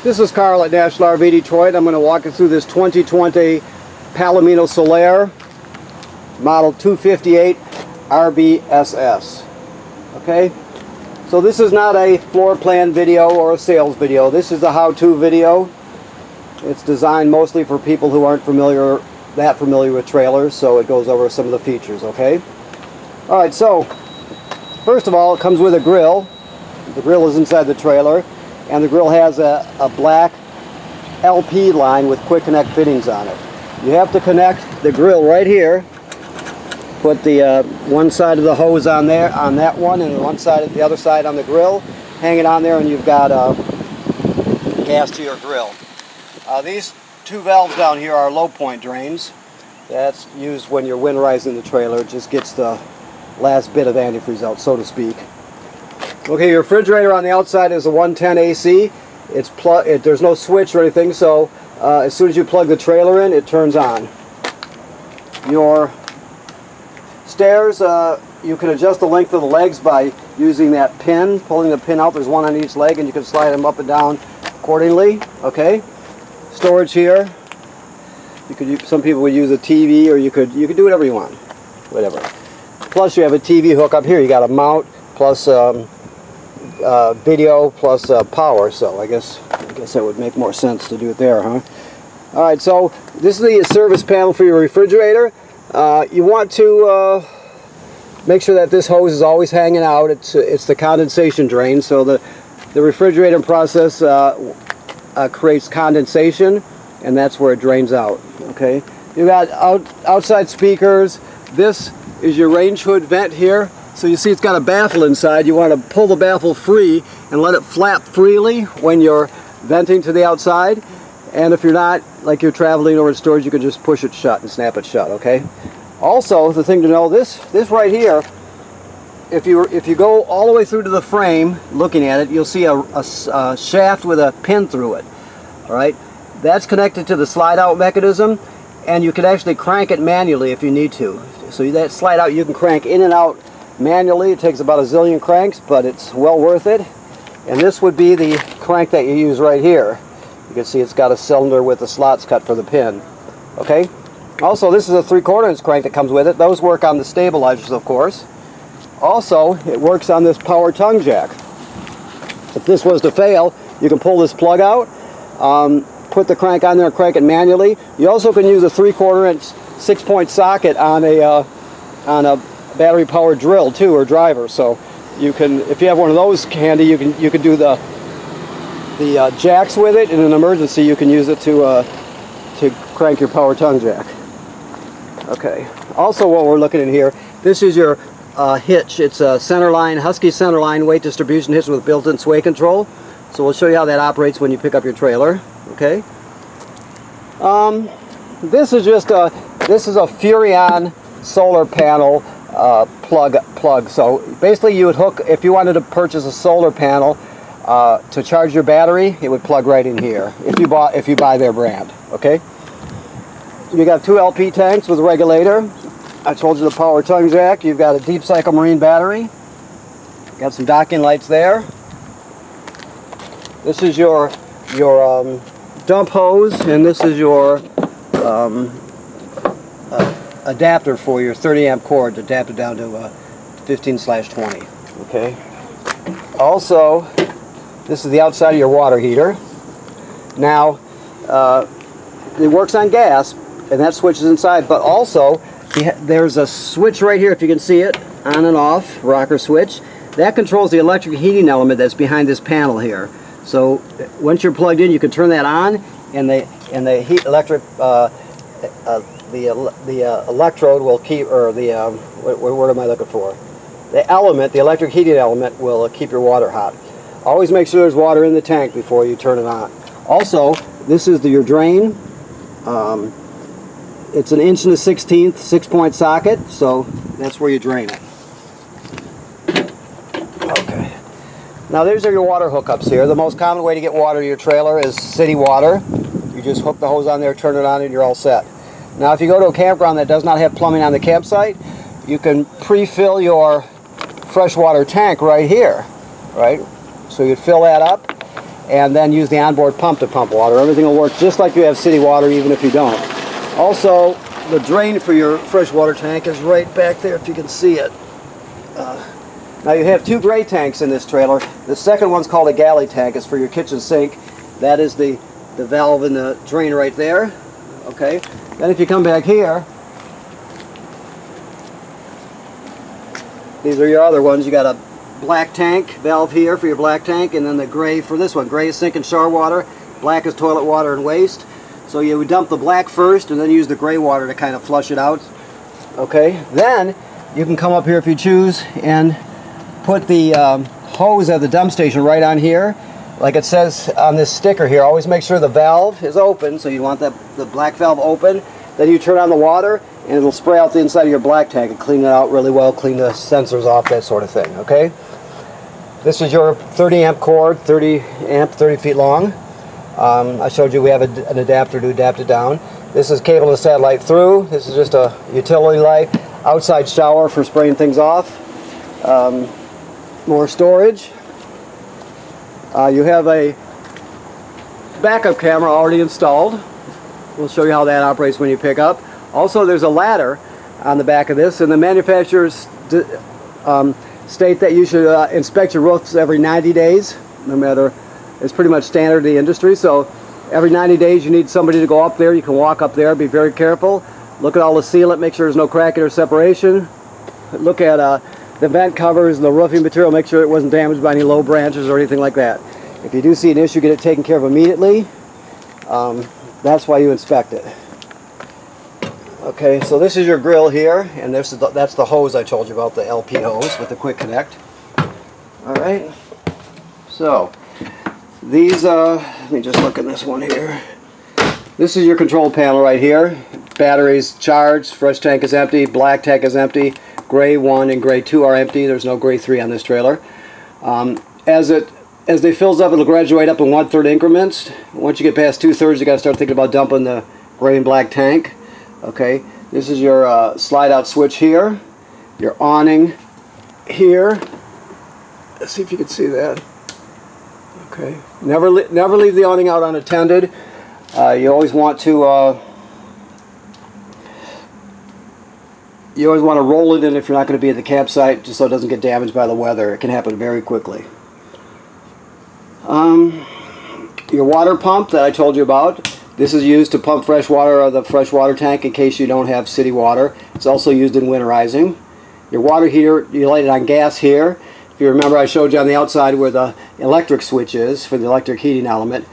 This is Carl at National RV Detroit. I'm going to walk you through this 2020 Palomino Solaire model 258 RBSS. Okay, so this is not a floor plan video or a sales video. This is a how-to video. It's designed mostly for people who aren't that familiar with trailers, so it goes over some of the features. Okay. All right. So first of all, it comes with a grill. The grill is inside the trailer. And the grill has a black LP line with quick connect fittings on it. You have to connect the grill right here. Put the one side of the hose on there, on that one, and the other side on the grill. Hang it on there, and you've got gas to your grill. These two valves down here are low point drains. That's used when you're winterizing the trailer. It just gets the last bit of antifreeze out, so to speak. Okay, your refrigerator on the outside is a 110 AC. There's no switch or anything, so as soon as you plug the trailer in, it turns on. Your stairs, you can adjust the length of the legs by using that pin, pulling the pin out. There's one on each leg, and you can slide them up and down accordingly. Okay, storage here. Some people would use a TV, or you could do whatever you want, whatever. Plus, you have a TV hook up here. You got a mount plus. Video plus power, so I guess that would make more sense to do it there, huh? All right, so this is the service panel for your refrigerator. You want to make sure that this hose is always hanging out. It's the condensation drain, so the refrigerator process creates condensation, and that's where it drains out. Okay, you got outside speakers. This is your range hood vent here. So you see it's got a baffle inside. You want to pull the baffle free and let it flap freely when you're venting to the outside. And if you're not, like you're traveling over to storage, you can just push it shut and snap it shut, okay? Also, the thing to know, this right here, if you go all the way through to the frame, looking at it, you'll see a shaft with a pin through it, all right? That's connected to the slide out mechanism, and you can actually crank it manually if you need to. So that slide out, you can crank in and out manually. It takes about a zillion cranks, but it's well worth it. And this would be the crank that you use right here. You can see it's got a cylinder with the slots cut for the pin. Okay. Also, this is a 3/4 inch crank that comes with it. Those work on the stabilizers, of course. Also, it works on this power tongue jack. If this was to fail, you can pull this plug out, put the crank on there and crank it manually. You also can use a 3/4 inch 6-point socket on a battery powered drill too, or driver. So you can, if you have one of those handy, you can do the jacks with it. In an emergency, you can use it to crank your power tongue jack. Okay. Also, what we're looking at here, this is your hitch. It's a centerline, Husky centerline weight distribution hitch with built-in sway control. So we'll show you how that operates when you pick up your trailer. Okay. This is a Furrion solar panel plug. So basically, you would hook, if you wanted to purchase a solar panel to charge your battery, it would plug right in here. If you buy their brand, okay. You got 2 LP tanks with a regulator. I told you the power tongue jack. You've got a deep cycle marine battery. Got some docking lights there. This is your dump hose, and this is your adapter for your 30 amp cord to adapt it down to 15/20. Okay. Also, this is the outside of your water heater. Now, it works on gas, and that switch is inside. But also, there's a switch right here, if you can see it, on and off, rocker switch. That controls the electric heating element that's behind this panel here. So once you're plugged in, you can turn that on, and the heat electric. The electrode will keep, or what word am I looking for? The element, the electric heating element, will keep your water hot. Always make sure there's water in the tank before you turn it on. Also, this is your drain. It's an 1 1/16 6-point socket, so that's where you drain it. Okay. Now these are your water hookups here. The most common way to get water to your trailer is city water. You just hook the hose on there, turn it on, and you're all set. Now if you go to a campground that does not have plumbing on the campsite, you can pre-fill your freshwater tank right here, right? So you'd fill that up, and then use the onboard pump to pump water. Everything will work just like you have city water, even if you don't. Also, the drain for your freshwater tank is right back there, if you can see it. Now you have 2 gray tanks in this trailer. The second one's called a Galley Tank. It's for your kitchen sink. That is the valve in the drain right there. Okay. Then if you come back here, these are your other ones. You got a black tank valve here for your black tank, and then the gray for this one. Gray is sink and shower water, black is toilet water and waste. So you would dump the black first and then use the gray water to kind of flush it out. Okay, then you can come up here if you choose and put the hose at the dump station right on here. Like it says on this sticker here, always make sure the valve is open, so you want the black valve open. Then you turn on the water and it'll spray out the inside of your black tank and clean it out really well, clean the sensors off, that sort of thing, okay? This is your 30 amp cord, 30 amp, 30 feet long. I showed you we have an adapter to adapt it down. This is cable to satellite through. This is just a utility light. Outside shower for spraying things off. More storage. You have a backup camera already installed. We'll show you how that operates when you pick up. Also, there's a ladder on the back of this, and the manufacturers state that you should inspect your roofs every 90 days, no matter, it's pretty much standard in the industry. So every 90 days you need somebody to go up there. You can walk up there, be very careful. Look at all the sealant, make sure there's no cracking or separation. Look at the vent covers, the roofing material, make sure it wasn't damaged by any low branches or anything like that. If you do see an issue, get it taken care of immediately. That's why you inspect it. Okay, so this is your grill here, and that's the hose I told you about, the LP hose with the quick connect. Alright, so these, let me just look at this one here. This is your control panel right here. Batteries charged, fresh tank is empty, black tank is empty, gray 1 and gray 2 are empty. There's no gray 3 on this trailer. As they fills up, it'll graduate up in 1/3 increments. Once you get past 2/3, you got to start thinking about dumping the gray and black tank. Okay, this is your slide out switch here, your awning here. Let's see if you can see that. Okay, never leave the awning out unattended. You always want to roll it in if you're not going to be at the campsite, just so it doesn't get damaged by the weather. It can happen very quickly. Your water pump that I told you about. This is used to pump fresh water out of the freshwater tank in case you don't have city water. It's also used in winterizing. Your water heater, you light it on gas here. If you remember, I showed you on the outside where the electric switch is for the electric heating element.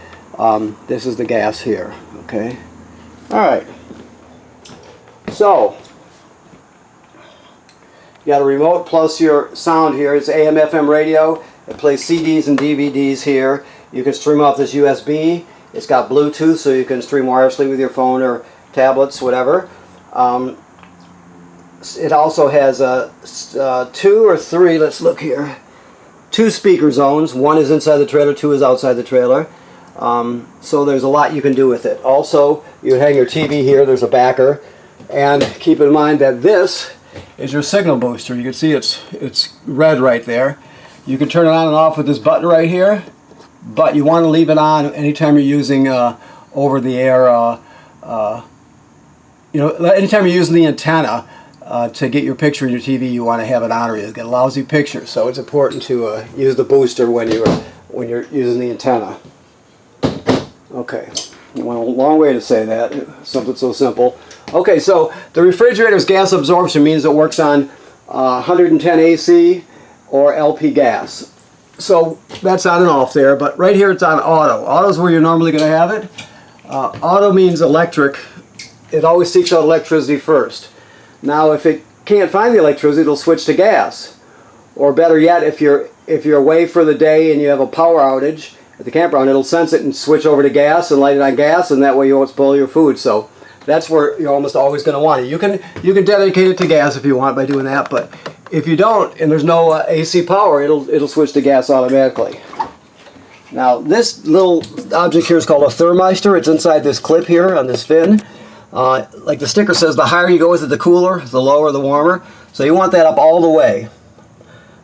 This is the gas here. Okay. All right. So you got a remote plus your sound here. It's AM/FM radio. It plays CDs and DVDs here. You can stream off this USB. It's got Bluetooth, so you can stream wirelessly with your phone or tablets, whatever. It also has 2 or 3, let's look here, 2 speaker zones. 1 is inside the trailer, 2 is outside the trailer. So there's a lot you can do with it. Also, you hang your TV here, there's a backer. And keep in mind that this is your signal booster. You can see it's red right there. You can turn it on and off with this button right here. But you want to leave it on anytime you're using over-the-air, anytime you're using the antenna to get your picture in your TV, you want to have it on or you'll get a lousy picture. So it's important to use the booster when you're using the antenna. Okay, I went a long way to say that, something so simple. Okay, so the refrigerator's gas absorption means it works on 110 AC or LP gas. So that's on and off there, but right here it's on auto. Auto is where you're normally going to have it. Auto means electric. It always seeks out electricity first. Now if it can't find the electricity, it'll switch to gas. Or better yet, if you're away for the day and you have a power outage at the campground, it'll sense it and switch over to gas and light it on gas, and that way you won't spoil your food. So that's where you're almost always going to want it. You can dedicate it to gas if you want by doing that, but if you don't and there's no AC power, it'll switch to gas automatically. Now this little object here is called a Thermistor. It's inside this clip here on this fin. Like the sticker says, the higher you go with it, the cooler, the lower, the warmer. So you want that up all the way.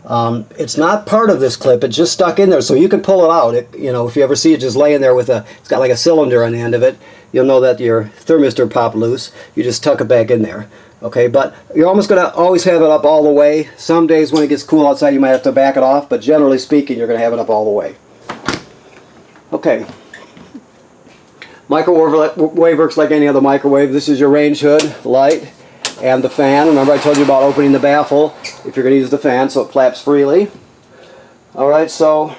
It's not part of this clip, it's just stuck in there, so you can pull it out. You know, if you ever see it just laying there with it's got like a cylinder on the end of it, you'll know that your thermistor popped loose. You just tuck it back in there. Okay, but you're almost going to always have it up all the way. Some days when it gets cool outside you might have to back it off, but generally speaking you're going to have it up all the way. Okay. Microwave works like any other microwave. This is your range hood, light, and the fan. Remember I told you about opening the baffle if you're going to use the fan so it flaps freely. Alright, so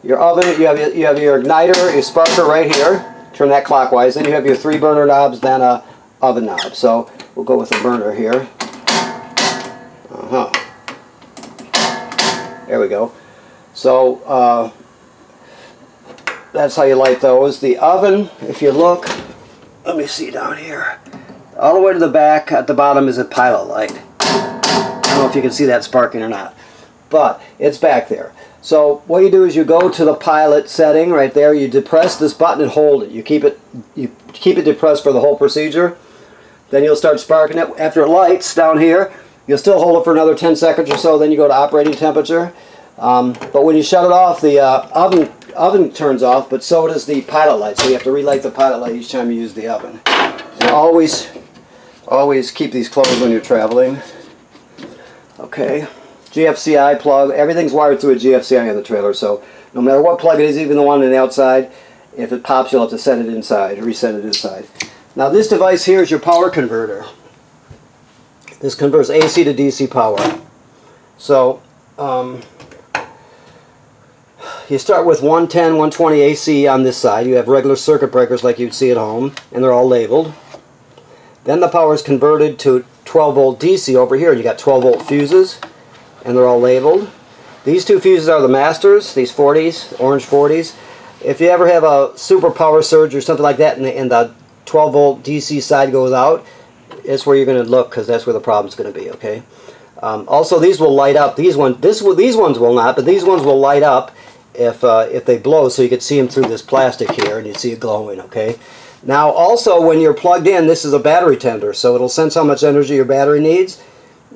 your oven, you have your igniter, your sparker right here. Turn that clockwise. Then you have your 3 burner knobs, then a oven knob. So we'll go with the burner here. There we go. So that's how you light those. The oven, if you look, let me see down here, all the way to the back at the bottom is a pilot light. I don't know if you can see that sparking or not, but it's back there. So what you do is you go to the pilot setting right there, you depress this button and hold it. You keep it depressed for the whole procedure. Then you'll start sparking it. After it lights down here, you'll still hold it for another 10 seconds or so, then you go to operating temperature. But when you shut it off, the oven turns off, but so does the pilot light. So you have to relight the pilot light each time you use the oven. And always keep these closed when you're traveling. Okay. GFCI plug. Everything's wired through a GFCI on the trailer, so no matter what plug it is, even the one on the outside, if it pops, you'll have to set it inside, reset it inside. Now this device here is your power converter. This converts AC to DC power. So you start with 110, 120 AC on this side. You have regular circuit breakers like you'd see at home, and they're all labeled. Then the power is converted to 12 volt DC over here. You got 12 volt fuses, and they're all labeled. These 2 fuses are the masters, these 40s, orange 40s. If you ever have a super power surge or something like that and the 12 volt DC side goes out, it's where you're going to look, because that's where the problem's going to be. Okay. Also, these will light up. These ones will not, but these ones will light up if they blow, so you can see them through this plastic here, and you see it glowing. Okay. Now, also, when you're plugged in, this is a battery tender, so it'll sense how much energy your battery needs.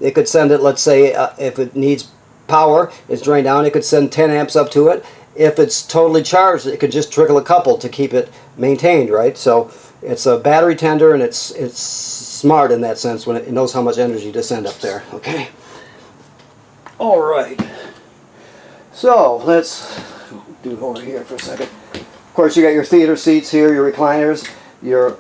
It could send it, let's say, if it needs power, it's drained down, it could send 10 amps up to it. If it's totally charged, it could just trickle a couple to keep it maintained, right? So it's a battery tender, and it's smart in that sense when it knows how much energy to send up there. Okay. All right. So let's do over here for a second. Of course, you got your theater seats here, your recliners, your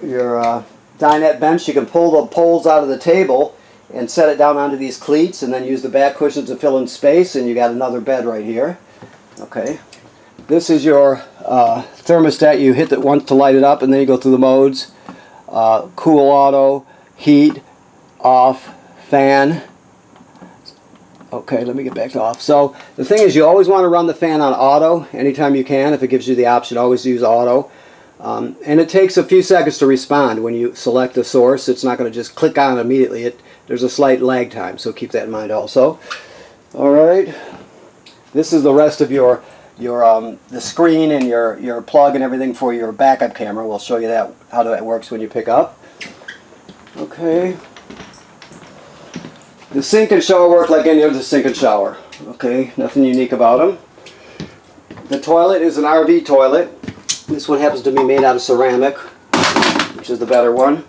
dinette bench. You can pull the poles out of the table and set it down onto these cleats, and then use the back cushions to fill in space, and you got another bed right here. Okay. This is your thermostat. You hit it once to light it up, and then you go through the modes. Cool auto, heat, off, fan. Okay, let me get back to off. So the thing is, you always want to run the fan on auto anytime you can. If it gives you the option, always use auto. And it takes a few seconds to respond when you select the source. It's not going to just click on immediately. There's a slight lag time, so keep that in mind also. All right. This is the rest of your the screen and your plug and everything for your backup camera. We'll show you how that works when you pick up. Okay. The sink and shower work like any other sink and shower. Okay, nothing unique about them. The toilet is an RV toilet. This one happens to be made out of ceramic, which is the better one.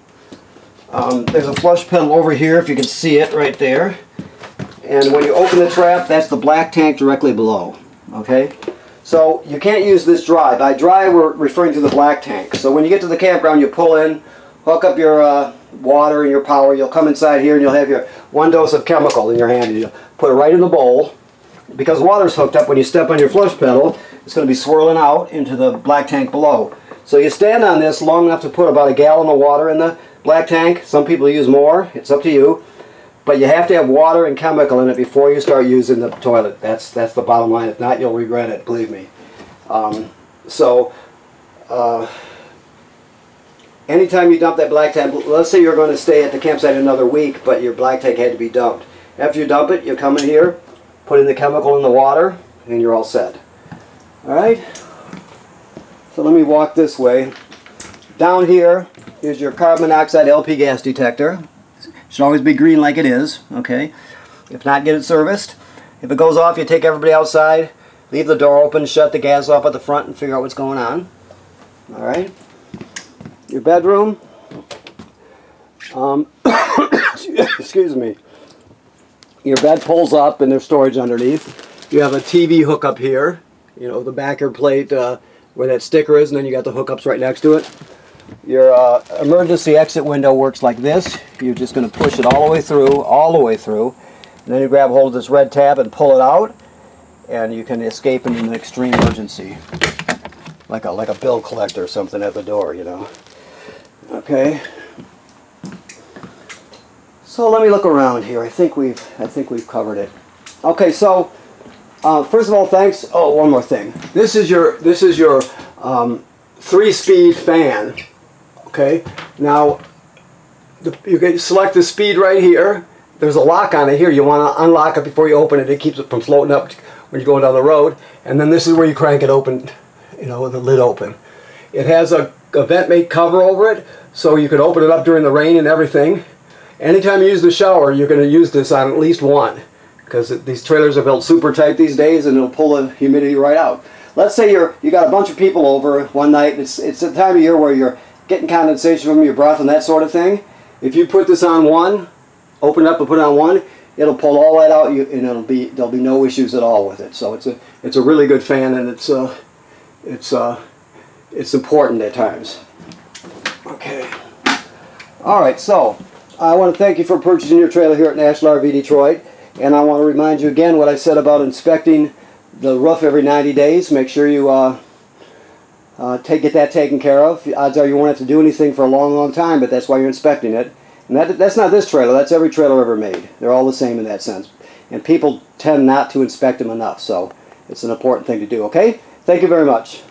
There's a flush pedal over here, if you can see it right there. And when you open the trap, that's the black tank directly below. Okay? So you can't use this dry. By dry, we're referring to the black tank. So when you get to the campground, you pull in, hook up your water and your power. You'll come inside here and you'll have your 1 dose of chemical in your hand. And you'll put it right in the bowl. Because water's hooked up, when you step on your flush pedal, it's going to be swirling out into the black tank below. So you stand on this long enough to put about 1 gallon of water in the black tank. Some people use more. It's up to you. But you have to have water and chemical in it before you start using the toilet. That's the bottom line. If not, you'll regret it, believe me. Anytime you dump that black tank, let's say you're going to stay at the campsite another week, but your black tank had to be dumped. After you dump it, you come in here, put in the chemical in the water, and you're all set. Alright? So let me walk this way. Down here is your carbon monoxide LP gas detector. Should always be green like it is, okay? If not, get it serviced. If it goes off, you take everybody outside, leave the door open, shut the gas off at the front, and figure out what's going on. Alright. Your bedroom. Excuse me. Your bed pulls up and there's storage underneath. You have a TV hookup here. You know, the backer plate where that sticker is, and then you got the hookups right next to it. Your emergency exit window works like this. You're just going to push it all the way through, and then you grab hold of this red tab and pull it out, and you can escape in an extreme emergency, like a bill collector or something at the door, you know. Okay. So let me look around here. I think we've covered it. Okay, so first of all, thanks. Oh, one more thing. This is your 3-speed fan. Okay. Now you can select the speed right here. There's a lock on it here. You want to unlock it before you open it. It keeps it from floating up when you're going down the road. And then this is where you crank it open. You know, with the lid open. It has a vent mate cover over it, so you can open it up during the rain and everything. Anytime you use the shower, you're going to use this on at least one, because these trailers are built super tight these days, and it'll pull the humidity right out. Let's say you got a bunch of people over one night. It's the time of year where you're getting condensation from your breath and that sort of thing. If you put this on one, open it up and put it on one, it'll pull all that out, and there'll be no issues at all with it. So it's a really good fan, and it's important at times. Okay. All right. So I want to thank you for purchasing your trailer here at National RV Detroit, and I want to remind you again what I said about inspecting the roof every 90 days. Make sure you get that taken care of. Odds are you won't have to do anything for a long time, but that's why you're inspecting it. And that's not this trailer. That's every trailer ever made. They're all the same in that sense. And people tend not to inspect them enough, so it's an important thing to do. Okay? Thank you very much.